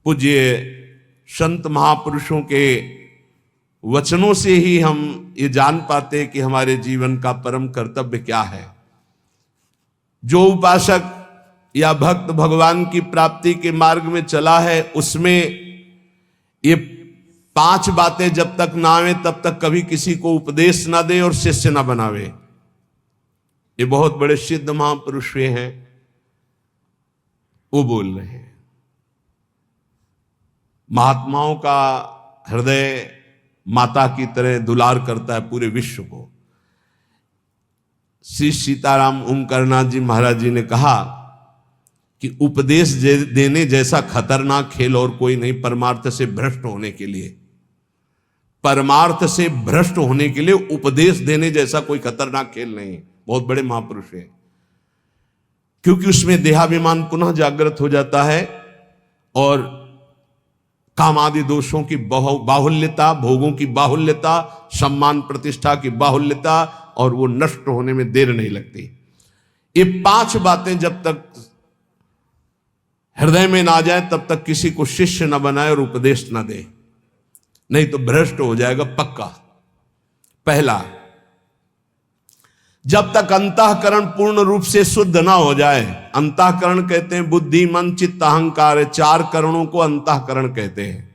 पूज्य संत महापुरुषों के वचनों से ही हम ये जान पाते कि हमारे जीवन का परम कर्तव्य क्या है। जो उपासक या भक्त भगवान की प्राप्ति के मार्ग में चला है, उसमें ये 5 बातें जब तक ना आवे तब तक कभी किसी को उपदेश ना दे और शिष्य ना बनावे। ये बहुत बड़े सिद्ध महापुरुष हैं, वो बोल रहे हैं। महात्माओं का हृदय माता की तरह दुलार करता है पूरे विश्व को। श्री सीताराम ओमकारनाथ जी महाराज जी ने कहा कि उपदेश देने जैसा खतरनाक खेल और कोई नहीं परमार्थ से भ्रष्ट होने के लिए। परमार्थ से भ्रष्ट होने के लिए उपदेश देने जैसा कोई खतरनाक खेल नहीं। बहुत बड़े महापुरुष हैं, क्योंकि उसमें देहाभिमान पुनः जागृत हो जाता है और काम आदि दोषों की बाहुल्यता, भोगों की बाहुल्यता, सम्मान प्रतिष्ठा की बाहुल्यता, और वो नष्ट होने में देर नहीं लगती। ये 5 बातें जब तक हृदय में ना जाए तब तक किसी को शिष्य न बनाए और उपदेश न दे, नहीं तो भ्रष्ट हो जाएगा पक्का। पहला, जब तक अंतःकरण पूर्ण रूप से शुद्ध ना हो जाए। अंतःकरण कहते हैं बुद्धि, मन, चित्त, अहंकार, 4 करणों को अंतःकरण कहते हैं।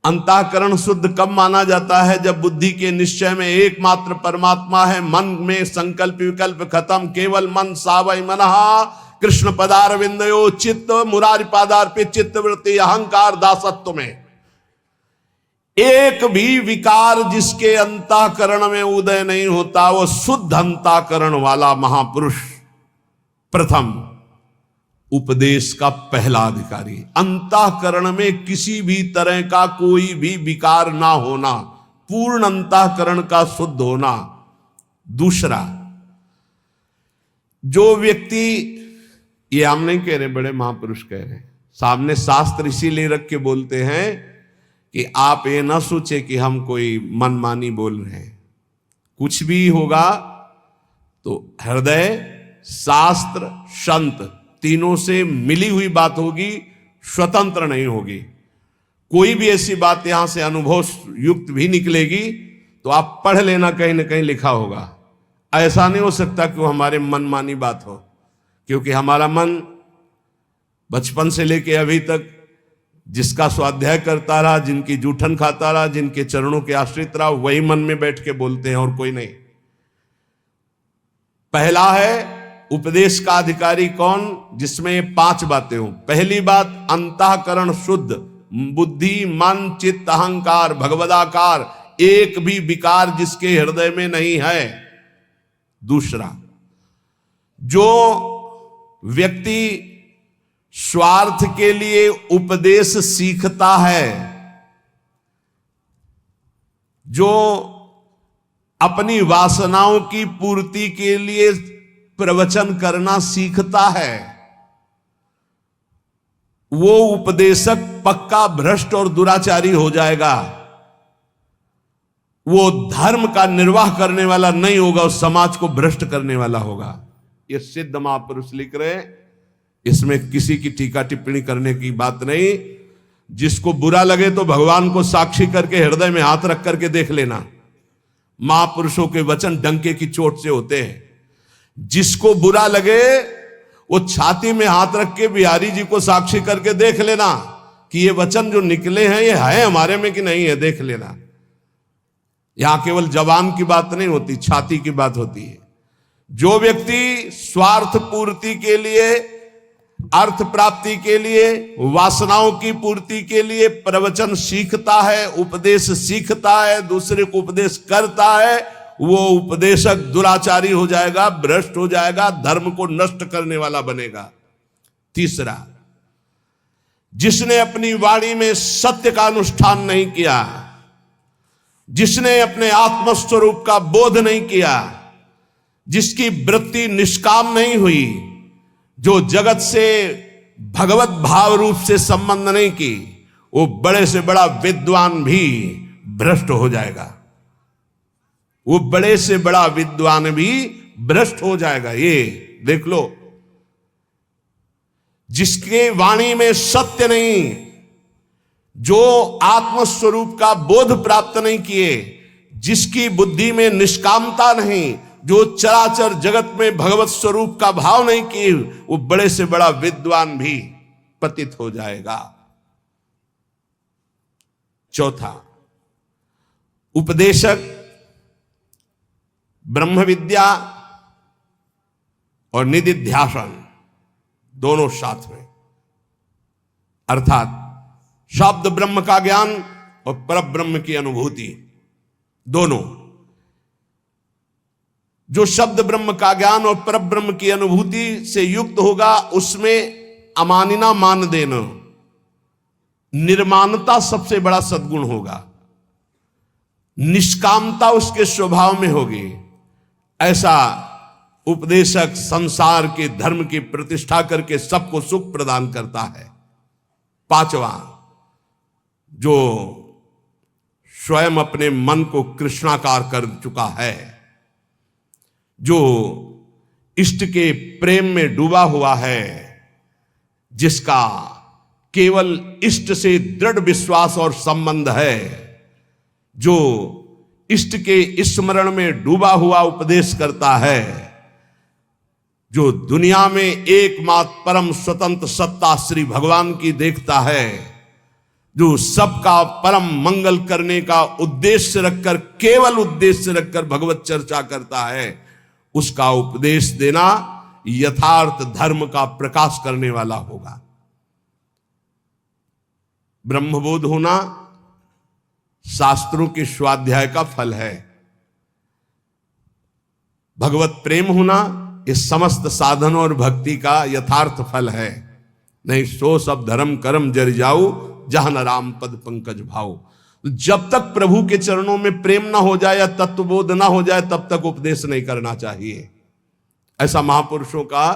अंतःकरण शुद्ध कब माना जाता है? जब बुद्धि के निश्चय में एकमात्र परमात्मा है, मन में संकल्प विकल्प खत्म, केवल मन सावय मनहा कृष्ण पदारविंदयो चित्त मुरारी पादार्पित चित्त वृत्ति अहंकार दासत्व में एक भी विकार जिसके अंतःकरण में उदय नहीं होता, वो शुद्ध अंतःकरण वाला महापुरुष प्रथम उपदेश का पहला अधिकारी। अंतःकरण में किसी भी तरह का कोई भी विकार ना होना, पूर्ण अंतःकरण का शुद्ध होना। दूसरा, जो व्यक्ति, ये हम नहीं कह रहे, बड़े महापुरुष कह रहे हैं, सामने शास्त्र इसीलिए रख के बोलते हैं कि आप ये ना सोचे कि हम कोई मनमानी बोल रहे हैं। कुछ भी होगा तो हृदय, शास्त्र, संत, तीनों से मिली हुई बात होगी, स्वतंत्र नहीं होगी। कोई भी ऐसी बात यहां से अनुभव युक्त भी निकलेगी तो आप पढ़ लेना, कहीं ना कहीं लिखा होगा। ऐसा नहीं हो सकता कि वो हमारे मनमानी बात हो, क्योंकि हमारा मन बचपन से लेके अभी तक जिसका स्वाध्याय करता रहा, जिनकी जूठन खाता रहा, जिनके चरणों के आश्रित रहा, वही मन में बैठ के बोलते हैं और कोई नहीं। पहला है उपदेश का अधिकारी कौन? जिसमें ये 5 बातें हो। पहली बात, अंतःकरण शुद्ध, बुद्धि, मन, चित्त, अहंकार, भगवदाकार, एक भी विकार जिसके हृदय में नहीं है। दूसरा, जो व्यक्ति स्वार्थ के लिए उपदेश सीखता है, जो अपनी वासनाओं की पूर्ति के लिए प्रवचन करना सीखता है, वो उपदेशक पक्का भ्रष्ट और दुराचारी हो जाएगा। वो धर्म का निर्वाह करने वाला नहीं होगा, उस समाज को भ्रष्ट करने वाला होगा। ये सिद्ध महापुरुष लिख रहे हैं, इसमें किसी की टीका टिप्पणी करने की बात नहीं। जिसको बुरा लगे तो भगवान को साक्षी करके हृदय में हाथ रख करके देख लेना। महापुरुषों के वचन डंके की चोट से होते हैं। जिसको बुरा लगे वो छाती में हाथ रख के बिहारी जी को साक्षी करके देख लेना कि ये वचन जो निकले हैं ये है हमारे में कि नहीं है, देख लेना। यहां केवल जबान की बात नहीं होती, छाती की बात होती है। जो व्यक्ति स्वार्थ पूर्ति के लिए, अर्थ प्राप्ति के लिए, वासनाओं की पूर्ति के लिए प्रवचन सीखता है, उपदेश सीखता है, दूसरे को उपदेश करता है, वो उपदेशक दुराचारी हो जाएगा, भ्रष्ट हो जाएगा, धर्म को नष्ट करने वाला बनेगा। तीसरा, जिसने अपनी वाणी में सत्य का अनुष्ठान नहीं किया, जिसने अपने आत्मस्वरूप का बोध नहीं किया, जिसकी वृत्ति निष्काम नहीं हुई, जो जगत से भगवत भाव रूप से संबंध नहीं की, वो बड़े से बड़ा विद्वान भी भ्रष्ट हो जाएगा। वो बड़े से बड़ा विद्वान भी भ्रष्ट हो जाएगा। ये देख लो, जिसके वाणी में सत्य नहीं, जो आत्मस्वरूप का बोध प्राप्त नहीं किए, जिसकी बुद्धि में निष्कामता नहीं, जो चराचर जगत में भगवत स्वरूप का भाव नहीं किए, वो बड़े से बड़ा विद्वान भी पतित हो जाएगा। चौथा, उपदेशक ब्रह्म विद्या और निदिध्यासन दोनों साथ में, अर्थात शब्द ब्रह्म का ज्ञान और पर ब्रह्म की अनुभूति दोनों। जो शब्द ब्रह्म का ज्ञान और पर ब्रह्म की अनुभूति से युक्त होगा, उसमें अमानिना मान देना, निर्माणता सबसे बड़ा सद्गुण होगा, निष्कामता उसके स्वभाव में होगी। ऐसा उपदेशक संसार के धर्म की प्रतिष्ठा करके सबको सुख प्रदान करता है। पांचवा, जो स्वयं अपने मन को कृष्णाकार कर चुका है, जो इष्ट के प्रेम में डूबा हुआ है, जिसका केवल इष्ट से दृढ़ विश्वास और संबंध है, जो इष्ट के स्मरण में डूबा हुआ उपदेश करता है, जो दुनिया में एकमात्र परम स्वतंत्र सत्ता श्री भगवान की देखता है, जो सबका परम मंगल करने का उद्देश्य रखकर, केवल उद्देश्य रखकर भगवत चर्चा करता है, उसका उपदेश देना यथार्थ धर्म का प्रकाश करने वाला होगा। ब्रह्मबोध होना शास्त्रों के स्वाध्याय का फल है। भगवत प्रेम होना इस समस्त साधन और भक्ति का यथार्थ फल है। नहीं सो सब धर्म कर्म जर जाऊ, जहां न राम पद पंकज भाव। जब तक प्रभु के चरणों में प्रेम ना हो जाए या तत्वबोध ना हो जाए, तब तक उपदेश नहीं करना चाहिए। ऐसा महापुरुषों का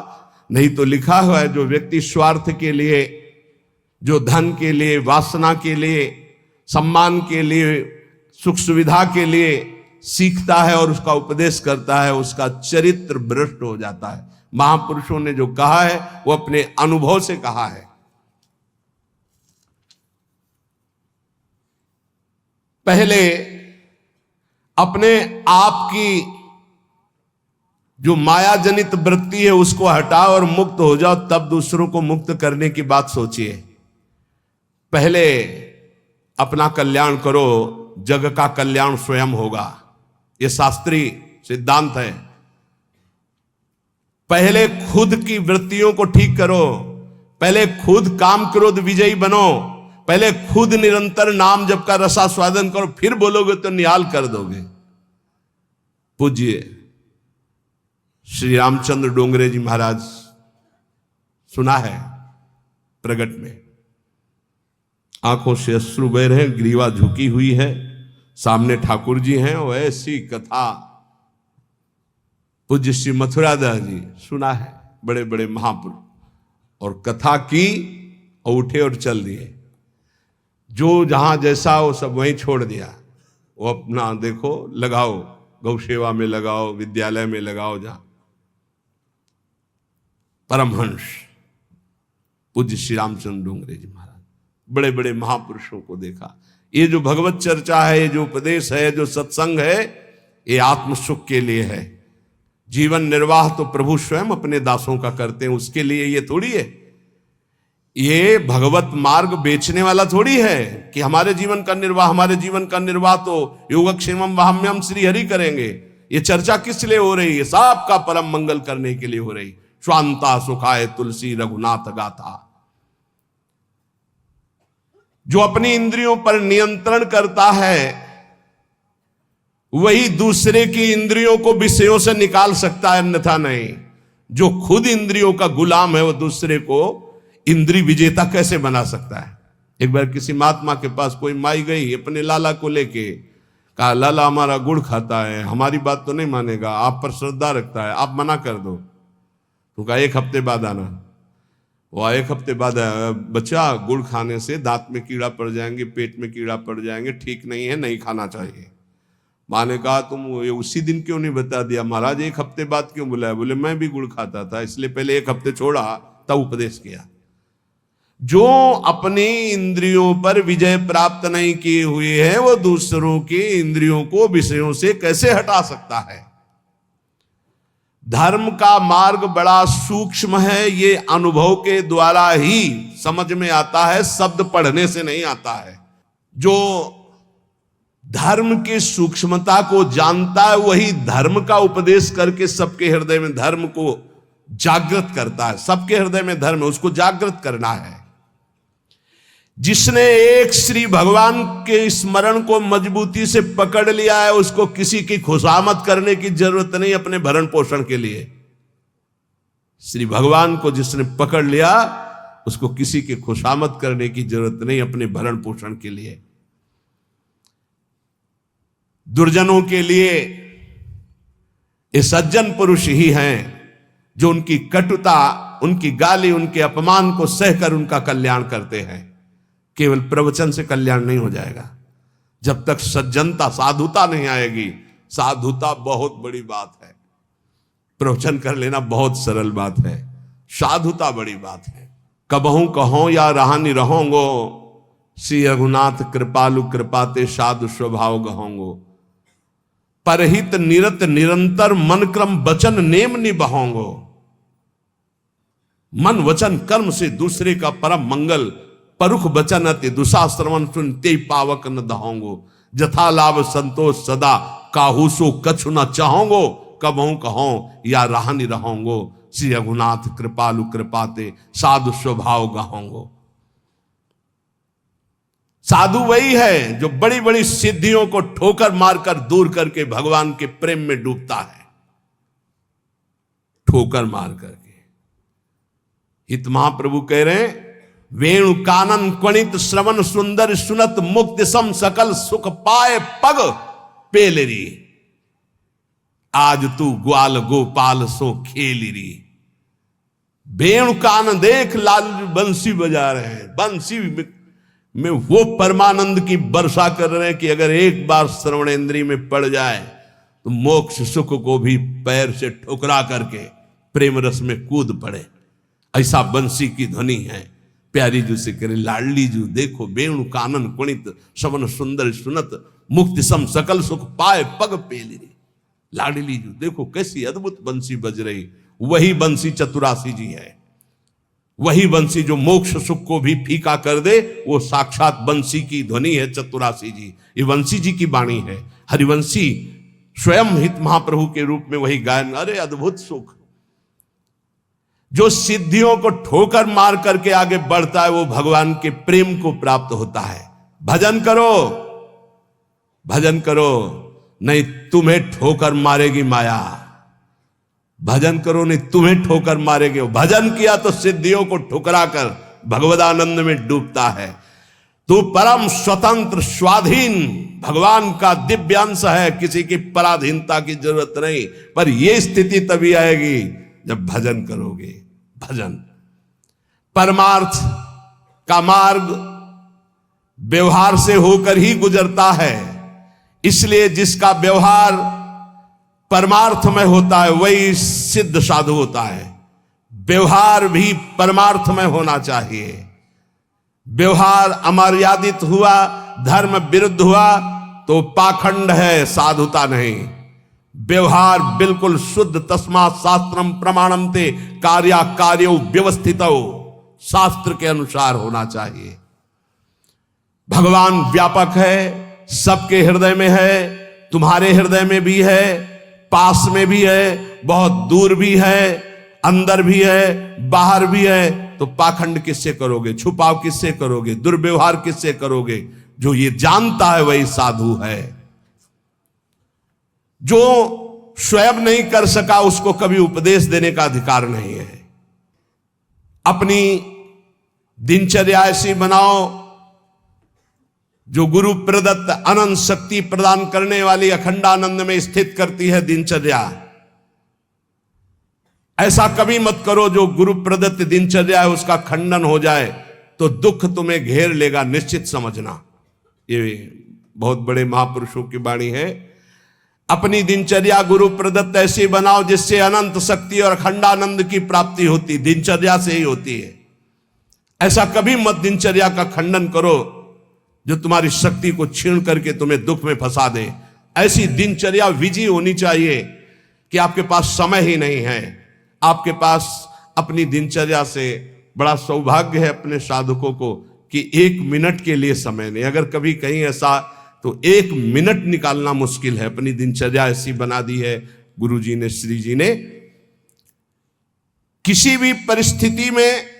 नहीं तो लिखा हुआ है, जो व्यक्ति स्वार्थ के लिए, जो धन के लिए, वासना के लिए, सम्मान के लिए, सुख सुविधा के लिए सीखता है और उसका उपदेश करता है, उसका चरित्र भ्रष्ट हो जाता है। महापुरुषों ने जो कहा है वो अपने अनुभव से कहा है। पहले अपने आप की जो माया जनित वृत्ति है उसको हटाओ और मुक्त हो जाओ, तब दूसरों को मुक्त करने की बात सोचिए। पहले अपना कल्याण करो, जग का कल्याण स्वयं होगा। यह शास्त्रीय सिद्धांत है। पहले खुद की वृत्तियों को ठीक करो, पहले खुद काम क्रोध विजयी बनो, पहले खुद निरंतर नाम जप का रसास्वादन करो, फिर बोलोगे तो निहाल कर दोगे। पूज्य श्री रामचंद्र डोंगरे जी महाराज, सुना है प्रगट में, आंखों से अश्रु बह रहे हैं, ग्रीवा झुकी हुई है, सामने ठाकुर जी हैं, और ऐसी कथा पूज्य श्री मथुरादास जी, सुना है, बड़े बड़े महापुरुष, और कथा की और उठे और चल दिए। जो जहां जैसा वो सब वहीं छोड़ दिया। वो अपना देखो, लगाओ, गौ सेवा में लगाओ, विद्यालय में लगाओ, जहां परमहंस पूज्य श्री रामचंद्र डोंगरे जी महाराज, बड़े बड़े महापुरुषों को देखा। ये जो भगवत चर्चा है, ये जो उपदेश है, जो सत्संग है, ये आत्म सुख के लिए है। जीवन निर्वाह तो प्रभु स्वयं अपने दासों का करते हैं, उसके लिए ये थोड़ी है। ये भगवत मार्ग बेचने वाला थोड़ी है कि हमारे जीवन का निर्वाह तो योगक्षेमम वहाम्यम श्री हरि करेंगे। ये चर्चा किस लिए हो रही है? सबका परम मंगल करने के लिए हो रही। स्वांता सुखाय तुलसी रघुनाथ गाथा। जो अपनी इंद्रियों पर नियंत्रण करता है, वही दूसरे की इंद्रियों को विषयों से निकाल सकता है, अन्यथा नहीं। जो खुद इंद्रियों का गुलाम है, वो दूसरे को इंद्री विजेता कैसे बना सकता है? एक बार किसी महात्मा के पास कोई माई गई अपने लाला को लेके, कहा लाला हमारा गुड़ खाता है, हमारी बात तो नहीं मानेगा, आप पर श्रद्धा रखता है, आप मना कर दो। तो कहा 1 हफ्ते बाद आना। वो 1 हफ्ते बाद आया, बच्चा गुड़ खाने से दांत में कीड़ा पड़ जाएंगे, पेट में कीड़ा पड़ जाएंगे, ठीक नहीं है, नहीं खाना चाहिए। माँ ने कहा तुम उसी दिन क्यों नहीं बता दिया? महाराज 1 हफ्ते बाद क्यों बुलाया? बोले मैं भी गुड़ खाता था, इसलिए पहले 1 हफ्ते छोड़ा, तब उपदेश किया। जो अपनी इंद्रियों पर विजय प्राप्त नहीं किए हुए हैं वो दूसरों की इंद्रियों को विषयों से कैसे हटा सकता है। धर्म का मार्ग बड़ा सूक्ष्म है, ये अनुभव के द्वारा ही समझ में आता है, शब्द पढ़ने से नहीं आता है। जो धर्म की सूक्ष्मता को जानता है वही धर्म का उपदेश करके सबके हृदय में धर्म को जागृत करता है। सबके हृदय में धर्म है, उसको जागृत करना है। जिसने एक श्री भगवान के स्मरण को मजबूती से पकड़ लिया है उसको किसी की खुशामद करने की जरूरत नहीं अपने भरण पोषण के लिए। श्री भगवान को जिसने पकड़ लिया उसको किसी की खुशामद करने की जरूरत नहीं अपने भरण पोषण के लिए। दुर्जनों के लिए ये सज्जन पुरुष ही हैं जो उनकी कटुता, उनकी गाली, उनके अपमान को सहकर उनका कल्याण करते हैं। केवल प्रवचन से कल्याण नहीं हो जाएगा। जब तक सज्जनता, साधुता नहीं आएगी। साधुता बहुत बड़ी बात है, प्रवचन कर लेना बहुत सरल बात है, साधुता बड़ी बात है। कबहू कहो या रहानी रहोंगो, श्री रघुनाथ कृपालु कृपाते साधु स्वभाव गहोंगो। परहित निरत निरंतर मन क्रम वचन नेम निबहोंगो। मन वचन कर्म से दूसरे का परम मंगल, परुख बचन अति दुशाश्रवण सुनते पावक न दहोंगो। जथा लाभ संतोष सदा काहू सो कछु न चाहोंगो। कबहू कहो या राहनी रहोंगो, श्री रघुनाथ कृपालु कृपाते साधु स्वभाव गहोंगो। साधु वही है जो बड़ी बड़ी सिद्धियों को ठोकर मारकर दूर करके भगवान के प्रेम में डूबता है, ठोकर मार करके। हित महाप्रभु कह रहे हैं, वेणु कानन क्वणित श्रवण सुंदर सुनत मुक्ति सम सकल सुख पाए पग पेलरी। आज तू ग्वाल गोपाल सो खेलरी। वेणु कान देख लाल बंसी बजा रहे हैं, बंसी में वो परमानंद की वर्षा कर रहे हैं कि अगर एक बार श्रवणेंद्री में पड़ जाए तो मोक्ष सुख को भी पैर से ठुकरा करके प्रेम रस में कूद पड़े। ऐसा बंसी की ध्वनि है। प्यारी जू से करे, लाडली जू देखो वेणु कानन कुणित श्रवण सुंदर सुनत मुक्ति सम सकल सुख पाए पग पेलरी। लाडली जू देखो कैसी अद्भुत बंसी बज रही। वही बंसी चतुरासी जी है, वही बंसी जो मोक्ष सुख को भी फीका कर दे, वो साक्षात बंसी की ध्वनि है चतुरासी जी। ये बंसी जी की वाणी है। हरिवंशी स्वयं हित महाप्रभु के रूप में वही गायन। अरे अद्भुत सुख! जो सिद्धियों को ठोकर मार करके आगे बढ़ता है वो भगवान के प्रेम को प्राप्त होता है। भजन करो, भजन करो, नहीं तुम्हें ठोकर मारेगी माया। भजन करो, नहीं तुम्हें ठोकर मारेगी। भजन किया तो सिद्धियों को ठुकरा कर भगवदानंद में डूबता है। तू परम स्वतंत्र स्वाधीन भगवान का दिव्य अंश है, किसी की पराधीनता की जरूरत नहीं। पर यह स्थिति तभी आएगी जब भजन करोगे। भजन परमार्थ का मार्ग व्यवहार से होकर ही गुजरता है। इसलिए जिसका व्यवहार परमार्थ में होता है वही सिद्ध साधु होता है। व्यवहार भी परमार्थ में होना चाहिए। व्यवहार अमर्यादित हुआ, धर्म विरुद्ध हुआ तो पाखंड है, साधुता नहीं। व्यवहार बिल्कुल शुद्ध, तस्मात् शास्त्रम प्रमाणम ते कार्या कार्यो व्यवस्थितो, शास्त्र के अनुसार होना चाहिए। भगवान व्यापक है, सबके हृदय में है, तुम्हारे हृदय में भी है, पास में भी है, बहुत दूर भी है, अंदर भी है, बाहर भी है। तो पाखंड किससे करोगे, छुपाव किससे करोगे, दुर्व्यवहार किससे करोगे? जो ये जानता है वही साधु है। जो स्वयं नहीं कर सका उसको कभी उपदेश देने का अधिकार नहीं है। अपनी दिनचर्या ऐसी बनाओ जो गुरु प्रदत्त अनंत शक्ति प्रदान करने वाली अखंडानंद में स्थित करती है दिनचर्या। ऐसा कभी मत करो जो गुरु प्रदत्त दिनचर्या है उसका खंडन हो जाए तो दुख तुम्हें घेर लेगा, निश्चित समझना। ये बहुत बड़े महापुरुषों की वाणी है। अपनी दिनचर्या गुरु प्रदत्त ऐसी बनाओ जिससे अनंत शक्ति और अखंडानंद की प्राप्ति होती, दिनचर्या से ही होती है। ऐसा कभी मत दिनचर्या का खंडन करो जो तुम्हारी शक्ति को छीन करके तुम्हें दुख में फंसा दे। ऐसी दिनचर्या विजयी होनी चाहिए कि आपके पास समय ही नहीं है। आपके पास अपनी दिनचर्या से बड़ा सौभाग्य है अपने साधकों को कि 1 मिनट के लिए समय नहीं। अगर कभी कहीं ऐसा तो 1 मिनट निकालना मुश्किल है। अपनी दिनचर्या ऐसी बना दी है गुरु जी ने, श्री जी ने। किसी भी परिस्थिति में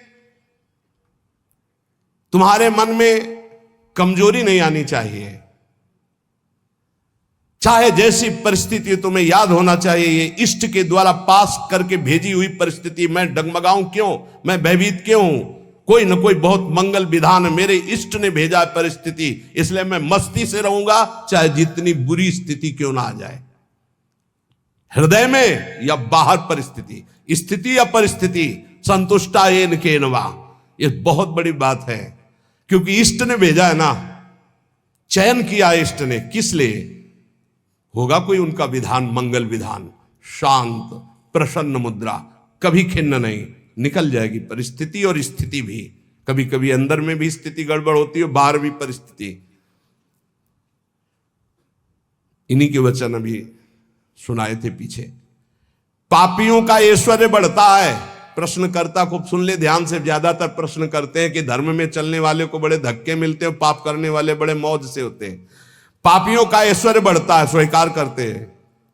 तुम्हारे मन में कमजोरी नहीं आनी चाहिए। चाहे जैसी परिस्थिति तुम्हें याद होना चाहिए, ये इष्ट के द्वारा पास करके भेजी हुई परिस्थिति, मैं डगमगाऊं क्यों, मैं भयभीत क्यों हूं? कोई न कोई बहुत मंगल विधान मेरे इष्ट ने भेजा है परिस्थिति, इसलिए मैं मस्ती से रहूंगा चाहे जितनी बुरी स्थिति क्यों ना आ जाए। हृदय में या बाहर परिस्थिति, स्थिति या परिस्थिति, संतुष्टा येन केनवा, ये बहुत बड़ी बात है। क्योंकि इष्ट ने भेजा है ना, चयन किया इष्ट ने, किस लिए? होगा कोई उनका विधान, मंगल विधान, शांत प्रसन्न मुद्रा, कभी खिन्न नहीं, निकल जाएगी परिस्थिति और स्थिति भी। कभी कभी अंदर में भी स्थिति गड़बड़ होती है, बाहर भी परिस्थिति। इन्हीं के वचन अभी सुनाए थे पीछे। पापियों का ऐश्वर्य बढ़ता है। प्रश्नकर्ता को सुन ले ध्यान से। ज्यादातर प्रश्न करते हैं कि धर्म में चलने वाले को बड़े धक्के मिलते हैं, पाप करने वाले बड़े मौज से होते हैं। पापियों का ऐश्वर्य बढ़ता है, स्वीकार करते हैं।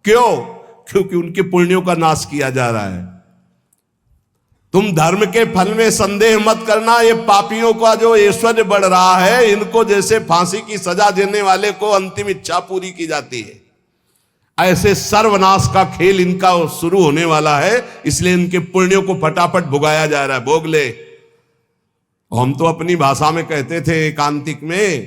क्यों? क्योंकि उनके पुण्यों का नाश किया जा रहा है। तुम धर्म के फल में संदेह मत करना। ये पापियों का जो ऐश्वर्य बढ़ रहा है, इनको जैसे फांसी की सजा देने वाले को अंतिम इच्छा पूरी की जाती है, ऐसे सर्वनाश का खेल इनका शुरू होने वाला है। इसलिए इनके पुण्यों को फटाफट भुगाया जा रहा है। भोग ले। हम तो अपनी भाषा में कहते थे एकांतिक में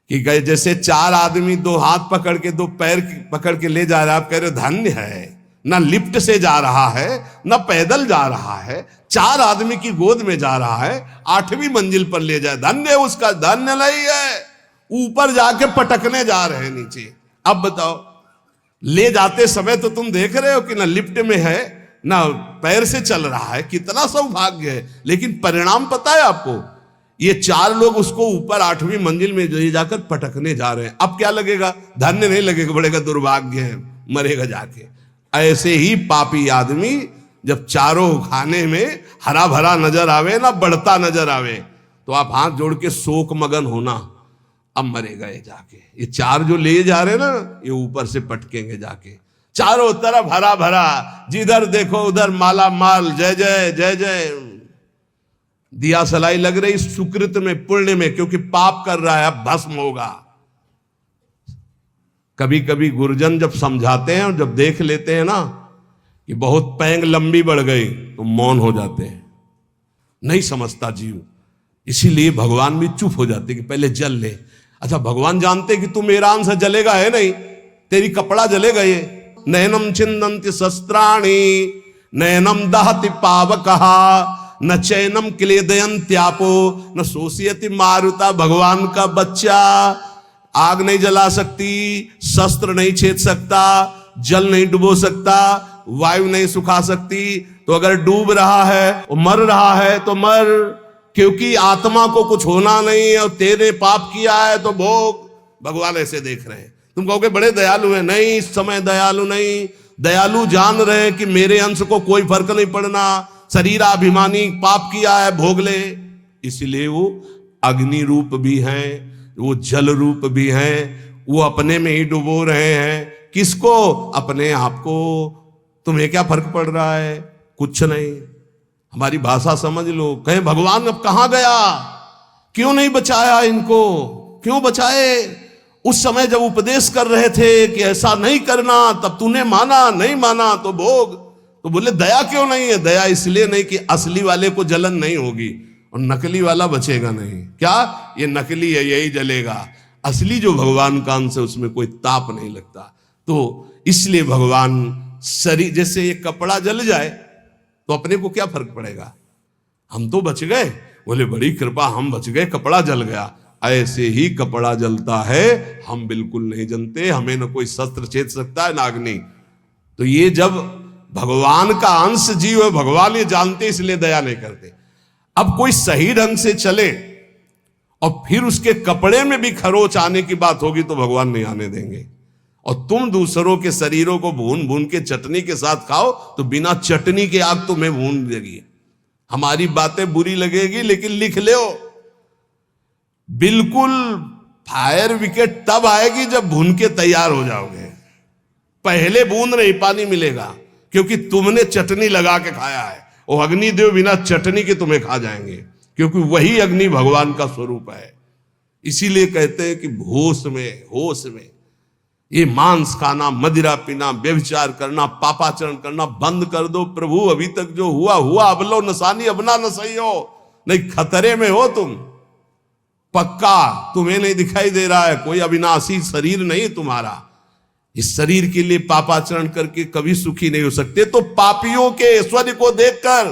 कि गए जैसे 4 आदमी 2 हाथ पकड़ के 2 पैर पकड़ के ले जा रहा है। आप कह रहे धन्य है, ना लिफ्ट से जा रहा है, ना पैदल जा रहा है, 4 आदमी की गोद में जा रहा है, 8वीं मंजिल पर ले जाए, धन्य उसका। धन्य नहीं है, ऊपर जाके पटकने जा रहे हैं नीचे। अब बताओ, ले जाते समय तो तुम देख रहे हो कि ना लिफ्ट में है ना पैर से चल रहा है, कितना सौभाग्य है। लेकिन परिणाम पता है आपको? ये 4 लोग उसको ऊपर 8वीं मंजिल में ले जाकर पटकने जा रहे हैं। अब क्या लगेगा? धन्य नहीं लगेगा, बोलेगा दुर्भाग्य है, मरेगा जाके। ऐसे ही पापी आदमी जब चारों खाने में हरा भरा नजर आवे ना बढ़ता नजर आवे, तो आप हाथ जोड़ के शोक मगन होना, अब मरेगा ये जाके। ये 4 जो ले जा रहे ना, ये ऊपर से पटकेंगे जाके। चारों तरफ हरा भरा, जिधर देखो उधर माला माल, जय जय जय जय, दिया सलाई लग रही सुकृत में, पुण्य में। क्योंकि पाप कर रहा है, अब भस्म होगा। कभी कभी गुरुजन जब समझाते हैं और जब देख लेते हैं ना कि बहुत पैंग लंबी बढ़ गई, तो मौन हो जाते हैं। नहीं समझता जीव, इसीलिए भगवान भी चुप हो जाते कि पहले जल ले। अच्छा, भगवान जानते कि तू मेरा अंश जलेगा, है नहीं, तेरी कपड़ा जलेगा। ये नयनम छिन्दन्ति शस्त्राणि नयनम दहति पावकः न चैनम क्लेदयन्त्यापो न शोषयति मारुता। भगवान का बच्चा आग नहीं जला सकती, शस्त्र नहीं छेद सकता, जल नहीं डुबो सकता, वायु नहीं सुखा सकती। तो अगर डूब रहा है और मर रहा है तो मर, क्योंकि आत्मा को कुछ होना नहीं है और तेरे पाप किया है तो भोग। भगवान ऐसे देख रहे हैं। तुम कहोगे बड़े दयालु हैं, नहीं, इस समय दयालु नहीं। दयालु जान रहे हैं कि मेरे अंश को कोई फर्क नहीं पड़ना, शरीराभिमानी पाप किया है, भोग ले। इसलिए वो अग्नि रूप भी हैं, वो जल रूप भी हैं, वो अपने में ही डुबो रहे हैं। किसको? अपने आप को। तुम्हें क्या फर्क पड़ रहा है? कुछ नहीं। हमारी भाषा समझ लो। कहें भगवान अब कहां गया, क्यों नहीं बचाया इनको, क्यों बचाए? उस समय जब उपदेश कर रहे थे कि ऐसा नहीं करना, तब तूने माना, नहीं माना तो भोग। तो बोले दया क्यों नहीं है? दया इसलिए नहीं कि असली वाले को जलन नहीं होगी और नकली वाला बचेगा नहीं। क्या? ये नकली है, यही जलेगा। असली जो भगवान का अंश है उसमें कोई ताप नहीं लगता। तो इसलिए भगवान शरीर, जैसे ये कपड़ा जल जाए तो अपने को क्या फर्क पड़ेगा, हम तो बच गए। बोले बड़ी कृपा, हम बच गए, कपड़ा जल गया। ऐसे ही कपड़ा जलता है, हम बिल्कुल नहीं जनते, हमें न कोई शस्त्र छेद सकता है, ना अग्नि। तो ये जब भगवान का अंश जीव है, भगवान ये जानते, इसलिए दया नहीं करते। अब कोई सही ढंग से चले और फिर उसके कपड़े में भी खरोच आने की बात होगी तो भगवान नहीं आने देंगे। और तुम दूसरों के शरीरों को भून भून के चटनी के साथ खाओ तो बिना चटनी के आग तुम्हें भून देगी। हमारी बातें बुरी लगेगी लेकिन लिख लो, बिल्कुल फायर विकेट तब आएगी जब भून के तैयार हो जाओगे। पहले बूंद नहीं पानी मिलेगा क्योंकि तुमने चटनी लगा के खाया है। वो अग्निदेव बिना चटनी के तुम्हें खा जाएंगे क्योंकि वही अग्नि भगवान का स्वरूप है। इसीलिए कहते हैं कि होश में ये मांस खाना, मदिरा पीना, व्यभिचार करना, पापाचरण करना बंद कर दो। प्रभु अभी तक जो हुआ अब लो नसानी, अब ना नसइयो, नहीं खतरे में हो तुम पक्का। तुम्हें नहीं दिखाई दे रहा है, कोई अविनाशी शरीर नहीं तुम्हारा। इस शरीर के लिए पापाचरण करके कभी सुखी नहीं हो सकते। तो पापियों के ऐश्वर्य को देखकर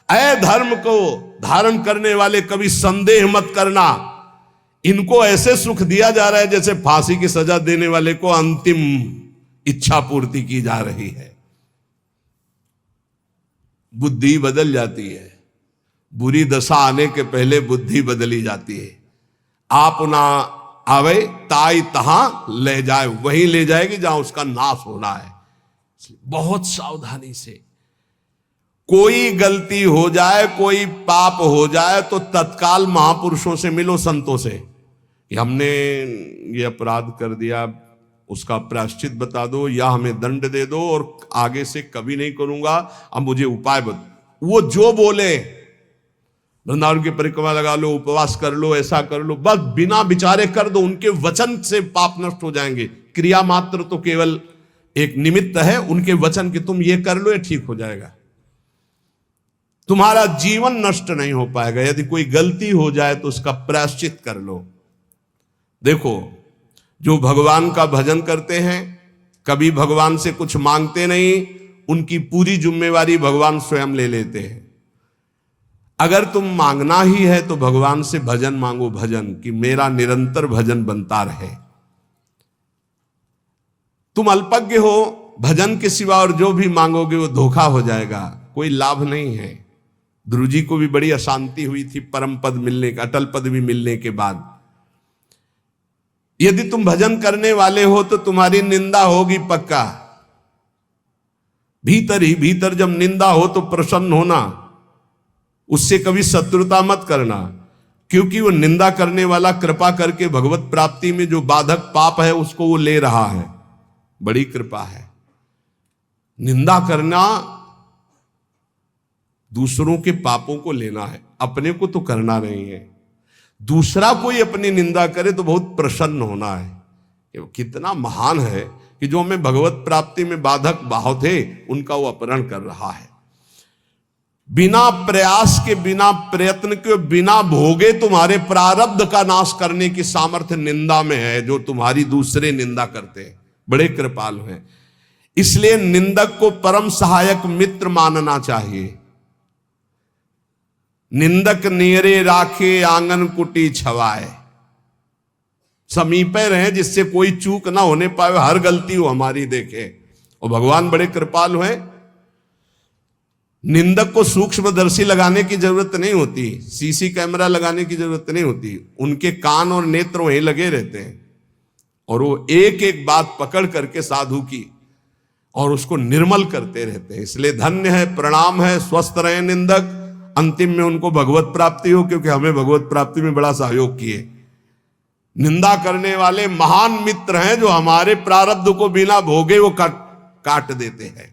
अधर्म को धारण करने वाले कभी संदेह मत करना। इनको ऐसे सुख दिया जा रहा है जैसे फांसी की सजा देने वाले को अंतिम इच्छा पूर्ति की जा रही है। बुद्धि बदल जाती है, बुरी दशा आने के पहले बुद्धि बदली जाती है। आप ना आवे ताई तहां ले जाए, वहीं ले जाएगी जहां उसका नाश होना है। बहुत सावधानी से कोई गलती हो जाए, कोई पाप हो जाए तो तत्काल महापुरुषों से मिलो, संतों से कि हमने ये अपराध कर दिया, उसका प्रायश्चित बता दो या हमें दंड दे दो और आगे से कभी नहीं करूंगा, अब मुझे उपाय बता। वो जो बोले, वृंदावन की परिक्रमा लगा लो, उपवास कर लो, ऐसा कर लो, बस बिना विचारे कर दो। उनके वचन से पाप नष्ट हो जाएंगे। क्रिया मात्र तो केवल एक निमित्त है, उनके वचन की तुम ये कर लो, ये ठीक हो जाएगा। तुम्हारा जीवन नष्ट नहीं हो पाएगा। यदि कोई गलती हो जाए तो उसका प्रायश्चित कर लो। देखो, जो भगवान का भजन करते हैं, कभी भगवान से कुछ मांगते नहीं, उनकी पूरी जिम्मेवारी भगवान स्वयं ले लेते हैं। अगर तुम मांगना ही है तो भगवान से भजन मांगो, भजन कि मेरा निरंतर भजन बनता रहे। तुम अल्पज्ञ हो, भजन के सिवा और जो भी मांगोगे वो धोखा हो जाएगा, कोई लाभ नहीं है। ध्रुव जी को भी बड़ी अशांति हुई थी परम पद मिलने का, अटल पद भी मिलने के बाद। यदि तुम भजन करने वाले हो तो तुम्हारी निंदा होगी पक्का। भीतर ही भीतर जब निंदा हो तो प्रसन्न होना, उससे कभी शत्रुता मत करना, क्योंकि वो निंदा करने वाला कृपा करके भगवत प्राप्ति में जो बाधक पाप है उसको वो ले रहा है। बड़ी कृपा है। निंदा करना दूसरों के पापों को लेना है, अपने को तो करना नहीं है। दूसरा कोई अपनी निंदा करे तो बहुत प्रसन्न होना है। ये कितना महान है कि जो हमें भगवत प्राप्ति में बाधक बाहु थे उनका वो अपहरण कर रहा है। बिना प्रयास के, बिना प्रयत्न के, बिना भोगे तुम्हारे प्रारब्ध का नाश करने की सामर्थ्य निंदा में है, जो तुम्हारी दूसरे निंदा करते हैं। बड़े कृपालु हैं। इसलिए निंदक को परम सहायक मित्र मानना चाहिए। निंदक नेरे राखे आंगन कुटी छवाए, समीपे रहे जिससे कोई चूक ना होने पाए, हर गलती हो हमारी देखे। और भगवान बड़े कृपालु हैं। निंदक को सूक्ष्मदर्शी लगाने की जरूरत नहीं होती, सीसी कैमरा लगाने की जरूरत नहीं होती। उनके कान और नेत्र वहीं लगे रहते हैं और वो एक एक बात पकड़ करके साधु की और उसको निर्मल करते रहते हैं। इसलिए धन्य है, प्रणाम है, स्वस्थ रहे निंदक। अंतिम में उनको भगवत प्राप्ति हो, क्योंकि हमें भगवत प्राप्ति में बड़ा सहयोग किए। निंदा करने वाले महान मित्र हैं जो हमारे प्रारब्ध को बिना भोगे वो काट देते हैं।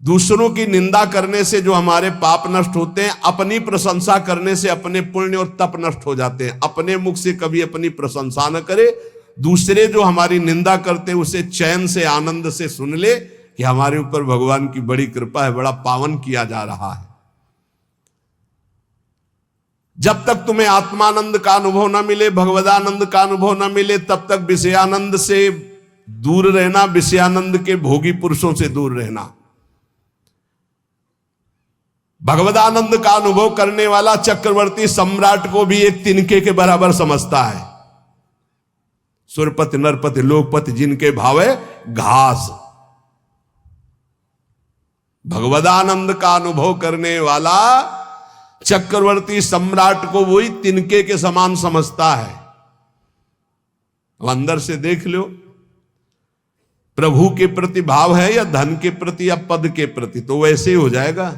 दूसरों की निंदा करने से जो हमारे पाप नष्ट होते हैं, अपनी प्रशंसा करने से अपने पुण्य और तप नष्ट हो जाते हैं। अपने मुख से कभी अपनी प्रशंसा न करे, दूसरे जो हमारी निंदा करते हैं उसे चैन से, आनंद से सुन ले कि हमारे ऊपर भगवान की बड़ी कृपा है, बड़ा पावन किया जा रहा है। जब तक तुम्हें आत्मानंद का अनुभव न मिले, भगवदानंद का अनुभव न मिले, तब तक विषयानंद से दूर रहना, विषयानंद के भोगी पुरुषों से दूर रहना। भगवदानंद का अनुभव करने वाला चक्रवर्ती सम्राट को भी एक तिनके के बराबर समझता है। सुरपति नरपति लोकपति जिनके भावे घास। भगवदानंद का अनुभव करने वाला चक्रवर्ती सम्राट को वही तिनके के समान समझता है। अब अंदर से देख लो, प्रभु के प्रति भाव है या धन के प्रति या पद के प्रति, तो वैसे ही हो जाएगा।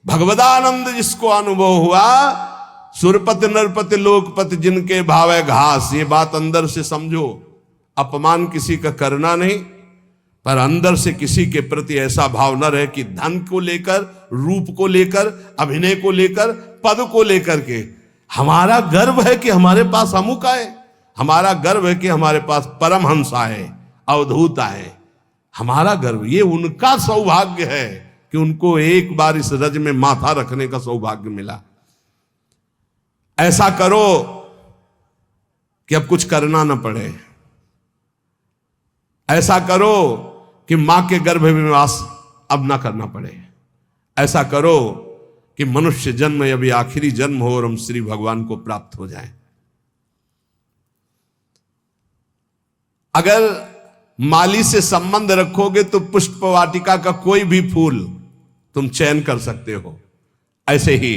भगवदानंद जिसको अनुभव हुआ, सुरपति नरपति लोकपति जिनके भाव है घास। ये बात अंदर से समझो। अपमान किसी का करना नहीं, पर अंदर से किसी के प्रति ऐसा भाव न रहे कि धन को लेकर, रूप को लेकर, अभिनय को लेकर, पद को लेकर के हमारा गर्व है कि हमारे पास अमुक आए, हमारा गर्व है कि हमारे पास परमहंस आए, अवधूत आए। हमारा गर्व, ये उनका सौभाग्य है कि उनको एक बार इस रज में माथा रखने का सौभाग्य मिला। ऐसा करो कि अब कुछ करना न पड़े। ऐसा करो कि मां के गर्भ में वास अब ना करना पड़े। ऐसा करो कि मनुष्य जन्म अभी आखिरी जन्म हो और हम श्री भगवान को प्राप्त हो जाएं। अगर माली से संबंध रखोगे तो पुष्प वाटिका का कोई भी फूल तुम चयन कर सकते हो। ऐसे ही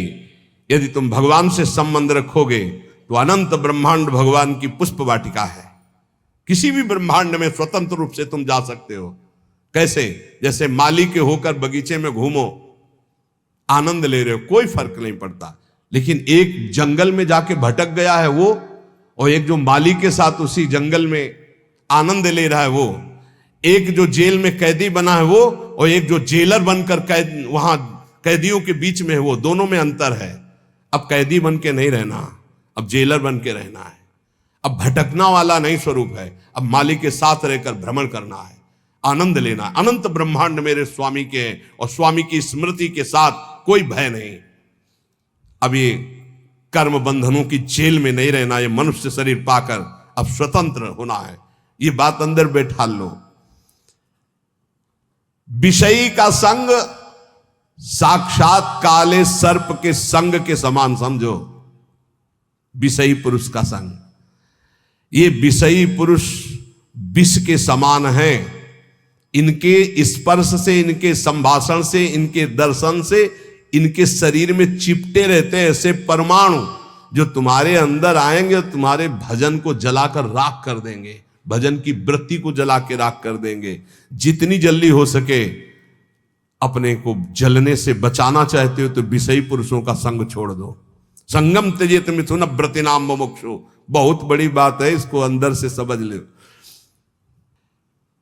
यदि तुम भगवान से संबंध रखोगे तो अनंत ब्रह्मांड भगवान की पुष्प वाटिका है। किसी भी ब्रह्मांड में स्वतंत्र रूप से तुम जा सकते हो। कैसे? जैसे माली के होकर बगीचे में घूमो, आनंद ले रहे हो, कोई फर्क नहीं पड़ता। लेकिन एक जंगल में जाके भटक गया है वो, और एक जो माली के साथ उसी जंगल में आनंद ले रहा है वो, एक जो जेल में कैदी बना है वो, और एक जो जेलर बनकर वहां कैदियों के बीच में है वो, दोनों में अंतर है। अब कैदी बन के नहीं रहना, अब जेलर बन के रहना है। अब भटकना वाला नहीं स्वरूप है, अब मालिक के साथ रहकर भ्रमण करना है, आनंद लेना। अनंत ब्रह्मांड मेरे स्वामी के हैं और स्वामी की स्मृति के साथ कोई भय नहीं। अब ये कर्म बंधनों की जेल में नहीं रहना, ये मनुष्य शरीर पाकर अब स्वतंत्र होना है। ये बात अंदर बैठा लो। विषयी का संग साक्षात काले सर्प के संग के समान समझो। विषयी पुरुष का संग, ये विषयी पुरुष विष के समान है। इनके स्पर्श से, इनके संभाषण से, इनके दर्शन से इनके शरीर में चिपटे रहते हैं ऐसे परमाणु, जो तुम्हारे अंदर आएंगे और तुम्हारे भजन को जलाकर राख कर देंगे, भजन की वृत्ति को जला के राख कर देंगे। जितनी जल्दी हो सके अपने को जलने से बचाना चाहते हो तो विषयी पुरुषों का संग छोड़ दो। संगम त्यजेत मिथुन व्रति नाम मुमुक्षु, बहुत बड़ी बात है, इसको अंदर से समझ लो।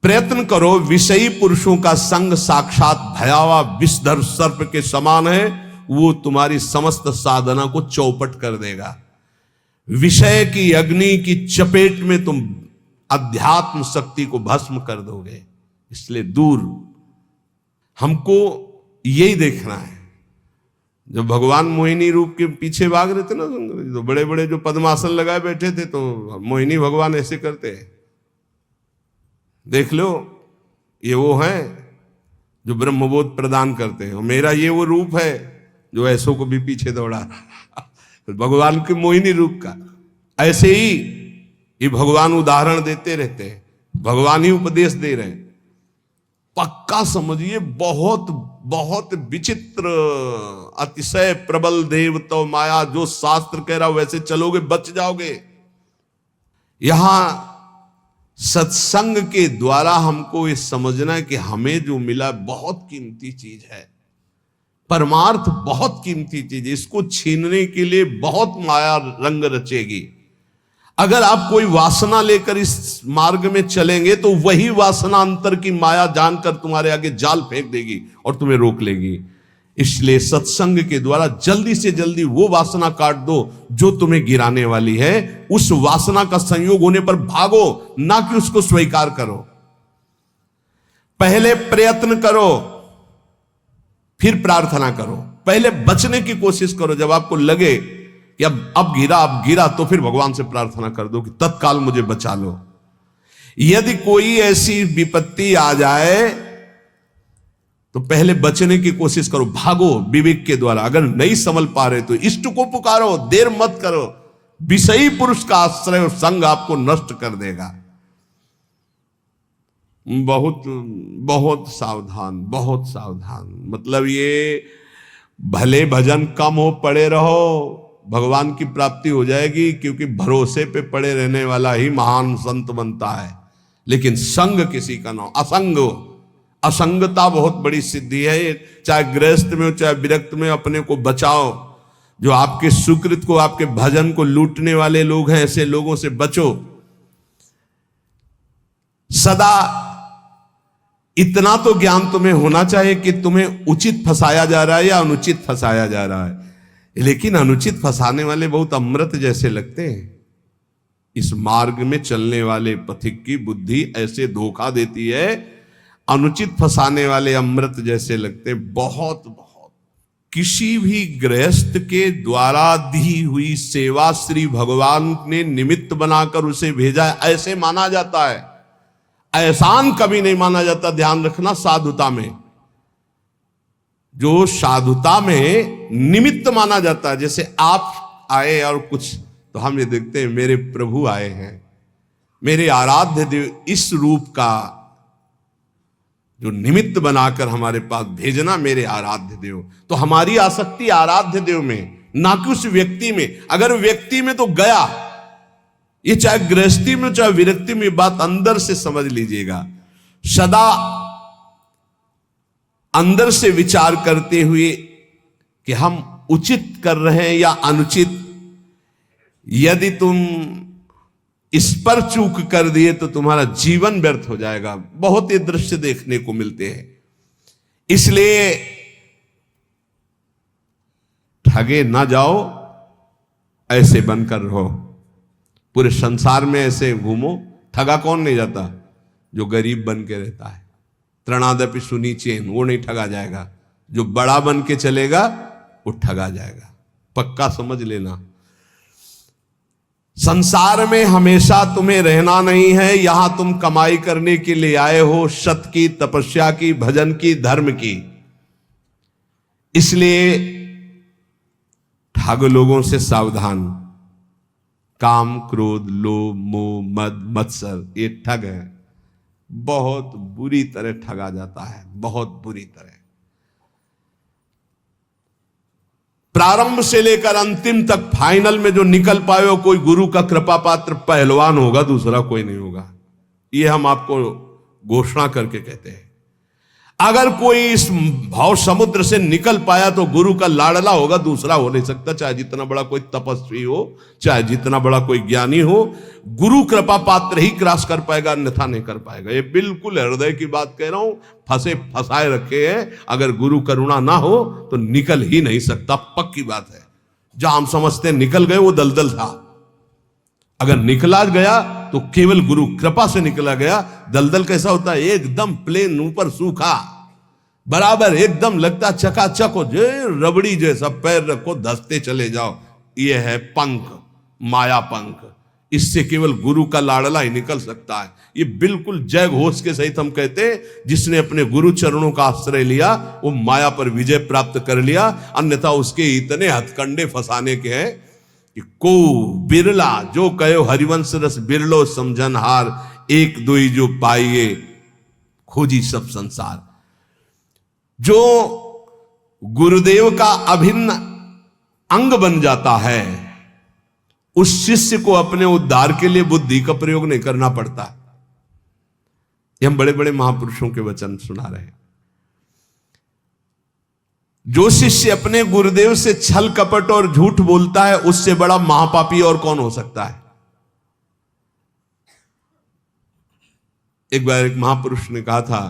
प्रयत्न करो। विषयी पुरुषों का संग साक्षात भयावह विषधर सर्प के समान है, वो तुम्हारी समस्त साधना को चौपट कर देगा। विषय की अग्नि की चपेट में तुम अध्यात्म शक्ति को भस्म कर दोगे। इसलिए दूर। हमको यही देखना है। जब भगवान मोहिनी रूप के पीछे भाग रहे थे ना, तो बड़े बड़े जो पद्मासन लगाए बैठे थे, तो मोहिनी भगवान ऐसे करते हैं। देख लो, ये वो है जो ब्रह्मबोध प्रदान करते हैं, और मेरा ये वो रूप है जो ऐसों को भी पीछे दौड़ा भगवान के मोहिनी रूप का। ऐसे ही ये भगवान उदाहरण देते रहते हैं, भगवान ही उपदेश दे रहे हैं। पक्का समझिए, बहुत बहुत विचित्र, अतिशय प्रबल देव तो माया, जो शास्त्र कह रहा वैसे चलोगे बच जाओगे। यहां सत्संग के द्वारा हमको ये समझना है कि हमें जो मिला बहुत कीमती चीज है, परमार्थ बहुत कीमती चीज है। इसको छीनने के लिए बहुत माया रंग रचेगी। अगर आप कोई वासना लेकर इस मार्ग में चलेंगे तो वही वासना अंतर की माया जानकर तुम्हारे आगे जाल फेंक देगी और तुम्हें रोक लेगी। इसलिए सत्संग के द्वारा जल्दी से जल्दी वो वासना काट दो जो तुम्हें गिराने वाली है। उस वासना का संयोग होने पर भागो, ना कि उसको स्वीकार करो। पहले प्रयत्न करो, फिर प्रार्थना करो। पहले बचने की कोशिश करो। जब आपको लगे कि अब गिरा, तो फिर भगवान से प्रार्थना कर दो कि तत्काल मुझे बचा लो। यदि कोई ऐसी विपत्ति आ जाए तो पहले बचने की कोशिश करो, भागो विवेक के द्वारा। अगर नहीं संभल पा रहे तो इष्ट को पुकारो, देर मत करो। विषयी पुरुष का आश्रय और संग आपको नष्ट कर देगा। बहुत बहुत सावधान, बहुत सावधान। मतलब ये भले भजन कम हो, पड़े रहो, भगवान की प्राप्ति हो जाएगी, क्योंकि भरोसे पे पड़े रहने वाला ही महान संत बनता है। लेकिन संग किसी का ना हो, असंग हो। असंगता बहुत बड़ी सिद्धि है। चाहे गृहस्थ में हो चाहे विरक्त में, अपने को बचाओ। जो आपके सुकृत को, आपके भजन को लूटने वाले लोग हैं, ऐसे लोगों से बचो। सदा इतना तो ज्ञान तुम्हें होना चाहिए कि तुम्हें उचित फंसाया जा रहा है या अनुचित फंसाया जा रहा है। लेकिन अनुचित फंसाने वाले बहुत अमृत जैसे लगते हैं। इस मार्ग में चलने वाले पथिक की बुद्धि ऐसे धोखा देती है, अनुचित फंसाने वाले अमृत जैसे लगते हैं। बहुत बहुत किसी भी गृहस्थ के द्वारा दी हुई सेवा श्री भगवान ने निमित्त बनाकर उसे भेजा, ऐसे माना जाता है। एहसान कभी नहीं माना जाता। ध्यान रखना, साधुता में, जो साधुता में निमित्त माना जाता है। जैसे आप आए और कुछ, तो हम ये देखते हैं मेरे प्रभु आए हैं, मेरे आराध्य देव, इस रूप का जो निमित्त बनाकर हमारे पास भेजना, मेरे आराध्य देव। तो हमारी आसक्ति आराध्य देव में, ना कि उस व्यक्ति में। अगर व्यक्ति में तो गया, ये चाहे गृहस्थी में चाहे विरक्ति में, बात अंदर से समझ लीजिएगा। सदा अंदर से विचार करते हुए कि हम उचित कर रहे हैं या अनुचित। यदि तुम इस पर चूक कर दिए तो तुम्हारा जीवन व्यर्थ हो जाएगा। बहुत ये दृश्य देखने को मिलते हैं। इसलिए ठगे ना जाओ, ऐसे बनकर रहो। पूरे संसार में ऐसे घूमो। ठगा कौन नहीं जाता? जो गरीब बन के रहता है। त्रणादपि सुनी चेन, वो नहीं ठगा जाएगा। जो बड़ा बन के चलेगा वो ठगा जाएगा, पक्का समझ लेना। संसार में हमेशा तुम्हें रहना नहीं है। यहां तुम कमाई करने के लिए आए हो, सत की, तपस्या की, भजन की, धर्म की। इसलिए ठग लोगों से सावधान। काम, क्रोध, लोभ, मोह, मद, मत्सर, ये ठग है। बहुत बुरी तरह ठगा जाता है, बहुत बुरी तरह। प्रारंभ से लेकर अंतिम तक, फाइनल में जो निकल पाए हो, कोई गुरु का कृपा पात्र पहलवान होगा, दूसरा कोई नहीं होगा। ये हम आपको घोषणा करके कहते हैं। अगर कोई इस भाव समुद्र से निकल पाया तो गुरु का लाडला होगा, दूसरा हो नहीं सकता। चाहे जितना बड़ा कोई तपस्वी हो, चाहे जितना बड़ा कोई ज्ञानी हो, गुरु कृपा पात्र ही क्रॉस कर पाएगा, अन्यथा नहीं कर पाएगा। ये बिल्कुल हृदय की बात कह रहा हूं। फंसे फंसाए रखे हैं। अगर गुरु करुणा ना हो तो निकल ही नहीं सकता, पक्की बात है। जहां हम समझते निकल गए, वो दलदल था। अगर निकला गया तो केवल गुरु कृपा से निकला गया। दलदल कैसा होता है? एकदम प्लेन, ऊपर सूखा, बराबर एकदम लगता चकाचक हो, जो रबड़ी जैसा। पैर रखो, धसते चले जाओ। ये है पंख, माया पंख। इससे केवल गुरु का लाडला ही निकल सकता है। ये बिल्कुल जय घोष के सहित हम कहते हैं, जिसने अपने गुरु चरणों का आश्रय लिया वो माया पर विजय प्राप्त कर लिया। अन्यथा उसके इतने हथकंडे फंसाने के हैं कि को बिरला, जो कहो हरिवंश रस बिरलो समझनहार, एक दुई जो पाइए खोजी सब संसार। जो गुरुदेव का अभिन्न अंग बन जाता है, उस शिष्य को अपने उद्धार के लिए बुद्धि का प्रयोग नहीं करना पड़ता। ये हम बड़े बड़े महापुरुषों के वचन सुना रहे हैं। जो शिष्य अपने गुरुदेव से छल कपट और झूठ बोलता है, उससे बड़ा महापापी और कौन हो सकता है? एक बार एक महापुरुष ने कहा था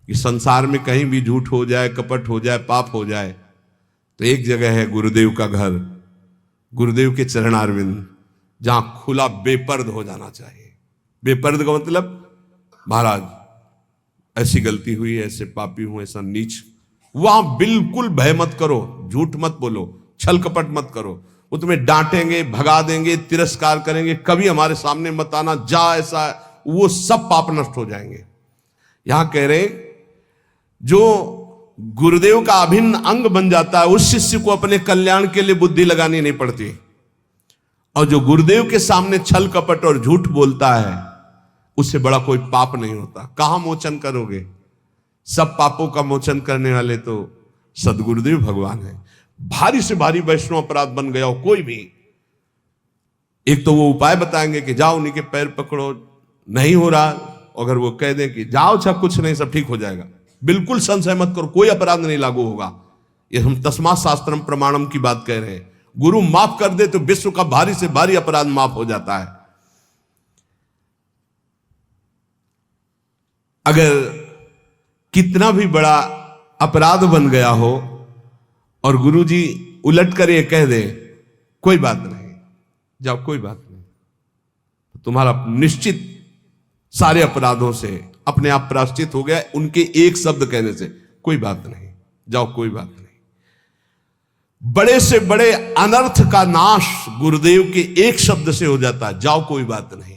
कि संसार में कहीं भी झूठ हो जाए, कपट हो जाए, पाप हो जाए, तो एक जगह है गुरुदेव का घर, गुरुदेव के चरणारविंद, जहां खुला बेपर्द हो जाना चाहिए। बेपर्द का मतलब, महाराज ऐसी गलती हुई, ऐसे पापी हूं, ऐसा नीच। वहां बिल्कुल भय मत करो, झूठ मत बोलो, छल कपट मत करो। वो तुम्हें डांटेंगे, भगा देंगे, तिरस्कार करेंगे, कभी हमारे सामने मत आना, जा ऐसा, वो सब पाप नष्ट हो जाएंगे। यहां कह रहे जो गुरुदेव का अभिन्न अंग बन जाता है, उस शिष्य को अपने कल्याण के लिए बुद्धि लगानी नहीं पड़ती। और जो गुरुदेव के सामने छल कपट और झूठ बोलता है, उससे बड़ा कोई पाप नहीं होता। कहां मोचन करोगे? सब पापों का मोचन करने वाले तो सदगुरुदेव भगवान है। भारी से भारी वैष्णव अपराध बन गया हो कोई भी, एक तो वो उपाय बताएंगे कि जाओ उन्हीं के पैर पकड़ो, नहीं हो रहा, अगर वो कह दें कि जाओ अच्छा कुछ नहीं सब ठीक हो जाएगा, बिल्कुल संशय मत करो, कोई अपराध नहीं लागू होगा। ये हम तस्मात् शास्त्रम प्रमाणम की बात कह रहे हैं। गुरु माफ कर दे तो विश्व का भारी से भारी अपराध माफ हो जाता है। अगर कितना भी बड़ा अपराध बन गया हो और गुरु जी उलट कर ये कह दे कोई बात नहीं, जाओ कोई बात नहीं, तो तुम्हारा निश्चित सारे अपराधों से अपने आप प्रायश्चित हो गया उनके एक शब्द कहने से, कोई बात नहीं, जाओ कोई बात नहीं। बड़े से बड़े अनर्थ का नाश गुरुदेव के एक शब्द से हो जाता है, जाओ कोई बात नहीं।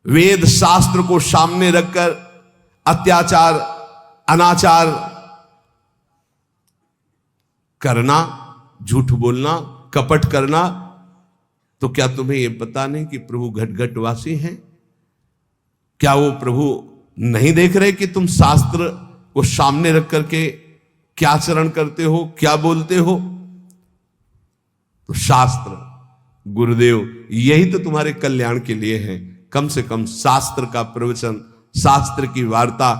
वेद शास्त्र को सामने रखकर अत्याचार अनाचार करना, झूठ बोलना, कपट करना, तो क्या तुम्हें यह पता नहीं कि प्रभु घटघटवासी हैं? क्या वो प्रभु नहीं देख रहे कि तुम शास्त्र को सामने रख करके क्या आचरण करते हो, क्या बोलते हो? तो शास्त्र गुरुदेव यही तो तुम्हारे कल्याण के लिए है। कम से कम शास्त्र का प्रवचन, शास्त्र की वार्ता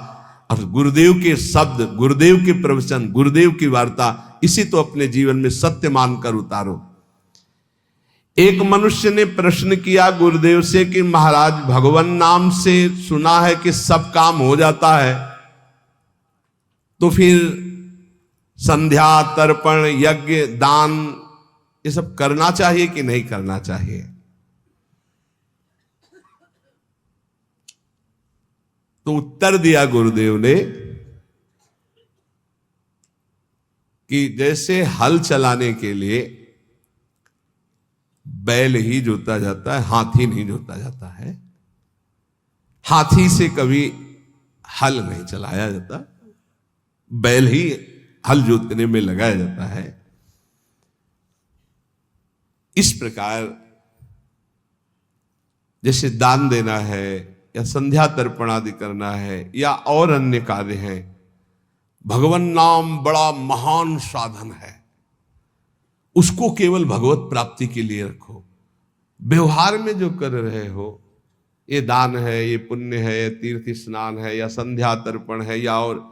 और गुरुदेव के शब्द, गुरुदेव के प्रवचन, गुरुदेव की वार्ता, इसी तो अपने जीवन में सत्य मानकर उतारो। एक मनुष्य ने प्रश्न किया गुरुदेव से कि महाराज भगवान नाम से सुना है कि सब काम हो जाता है, तो फिर संध्या तर्पण यज्ञ दान ये सब करना चाहिए कि नहीं करना चाहिए? तो उत्तर दिया गुरुदेव ने कि जैसे हल चलाने के लिए बैल ही जोता जाता है, हाथी नहीं जोता जाता है। हाथी से कभी हल नहीं चलाया जाता, बैल ही हल जोतने में लगाया जाता है। इस प्रकार जैसे दान देना है या संध्या तर्पण आदि करना है या और अन्य कार्य हैं, भगवान नाम बड़ा महान साधन है, उसको केवल भगवत प्राप्ति के लिए रखो। व्यवहार में जो कर रहे हो, ये दान है, ये पुण्य है, ये तीर्थ स्नान है या संध्या तर्पण है या और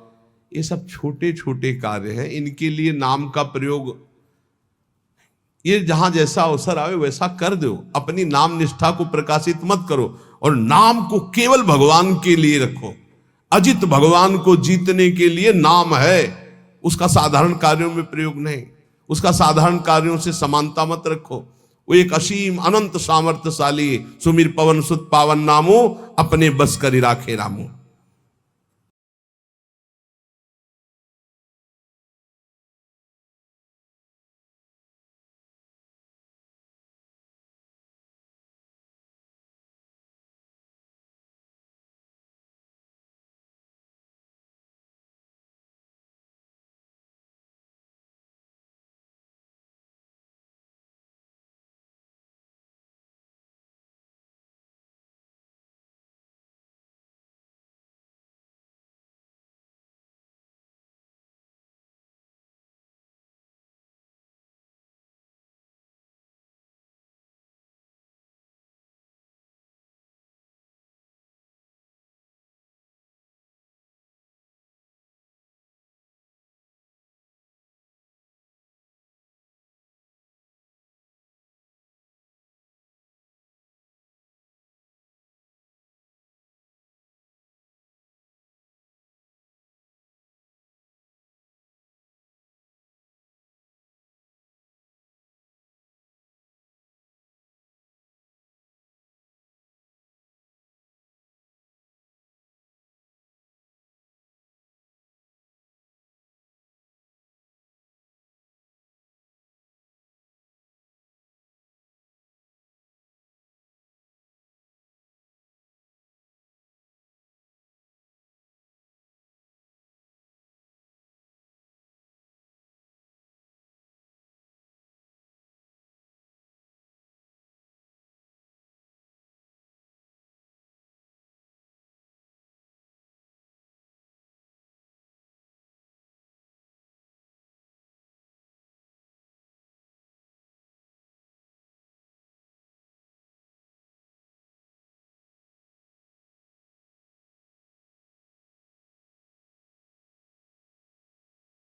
ये सब छोटे छोटे कार्य हैं, इनके लिए नाम का प्रयोग ये जहां जैसा अवसर आवे वैसा कर दो। अपनी नाम निष्ठा को प्रकाशित मत करो और नाम को केवल भगवान के लिए रखो। अजित भगवान को जीतने के लिए नाम है, उसका साधारण कार्यों में प्रयोग नहीं, उसका साधारण कार्यों से समानता मत रखो। वो एक असीम अनंत सामर्थ्यशाली सुमिर पवन सुत पावन नामो अपने बस करी राखे रामो।